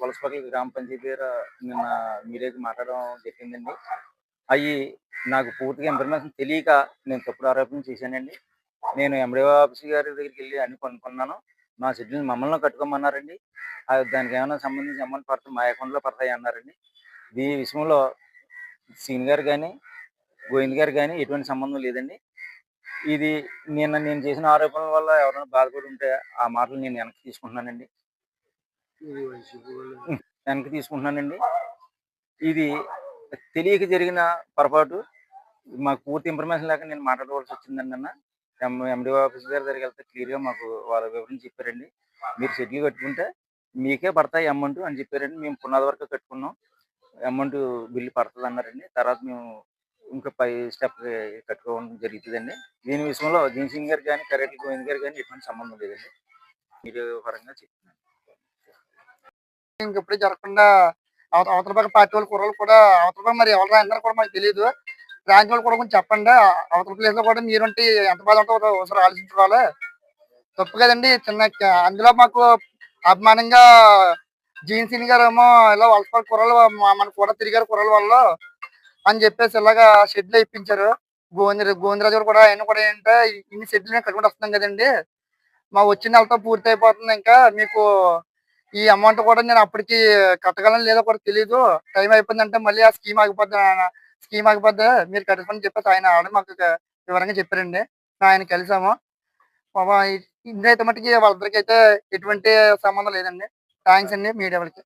వలసపల్లి గ్రామ పంచాయతీ దగ్గర నిన్న మీడియాకి మాట్లాడడం జరిగిందండి. అయ్యి నాకు పూర్తిగా ఇన్ఫర్మేషన్ తెలియక నేను తప్పుడు ఆరోపణలు చేశానండి. నేను ఎండీఓ ఆఫీస్ గారి దగ్గరికెళ్ళి అన్నీ కనుక్కున్నాను. మా షెడ్యూల్ మమ్మల్ని కట్టుకోమన్నారండి. దానికేమన్నా సంబంధించి అమౌంట్ పడతాయి మా అకౌంట్‌లో పడతాయన్నారండి. ఈ విషయంలో సీన్ గారు గాని, గోవింద్ గారు గాని ఎటువంటి సంబంధం లేదండి. ఇది నేను చేసిన ఆరోపణల వల్ల ఎవరైనా బాధపడి ఉంటే ఆ మాటలు నేను వెనక్కి తీసుకుంటున్నానండి. వెనక్కి తీసుకుంటున్నానండి. ఇది తెలియక జరిగిన పొరపాటు. మాకు పూర్తి ఇన్ఫర్మేషన్ లేక నేను మాట్లాడవలసొచ్చిందండి నిన్న. ఎండీఓ ఆఫీస్ గారి దగ్గరికెళ్తే క్లియర్‌గా మాకు వాళ్ళు వివరించి చెప్పారండి. మీరు షెడ్యూల్ కట్టుకుంటే మీకే పడతాయి అమౌంట్ అని చెప్పారండి. మేము పునాది వరకే కట్టుకున్నాం. అమౌంట్ బిల్ పడతదన్నారండి. తర్వాత మేము ఇంకా పై స్టెప్‌కి కట్టుకోవడం జరుగుతదండి. దీని విషయంలో సింగ్ గారికి గాని, కరేటి గోవింద్ గారికి గాని ఎటువంటి సంబంధం లేదండి. మీడియా పరంగా చెప్తున్నాను. ఇంకెప్పుడు జరగకుండా అవతల పక్క పార్టీ వాళ్ళు కుర్రోళ్ళు కూడా అవతల పక్క మరి ఎవరు రాయన్నారో కూడా మనకు తెలీదు. రాని వాళ్ళు కూడా కొంచెం చెప్పండి. అవతల ప్లేస్‌లో కూడా మీరుంటే ఎంత బాధ ఉంటదో ఒకసారి ఆలోచించుకోవాలి. తప్పు కదండీ! అందులో మాకు అభిమానంగా సీన్ గారేమో ఇలా వలసపల్లి కుర్రోళ్ళు మన కూడా తిరిగారు కుర్రోళ్ళ వాళ్ళు అని చెప్పేసి ఇలాగా షెడ్‌లు ఇప్పించారు. గోవిందరాజు గారు కూడా ఆయన కూడా ఏంటంటే ఇన్ని షెడ్‌లు మేము కట్టుకుంటూ వస్తున్నాం కదండీ! మా వచ్చిన నెలతో పూర్తయిపోతుంది ఇంకా. మీకు ఈ అమౌంట్ కూడా నేను అప్పటికి కట్టగలనో లేదో కూడా తెలీదు. టైం అయిపోయిందంటే మళ్ళీ ఆ స్కీమ్ ఆగిపోద్ది. మీరు కట్టుకోండి చెప్పేసి ఆయన ఆల్రెడీ మాకు వివరంగా చెప్పారండి. ఆయన కలిసాము. పాపం ఇదైతే మట్టుకి వాళ్ళిద్దరికైతే ఎటువంటి సంబంధం లేదండి. థాంక్స్ అండి మీడియా వాళ్ళకి.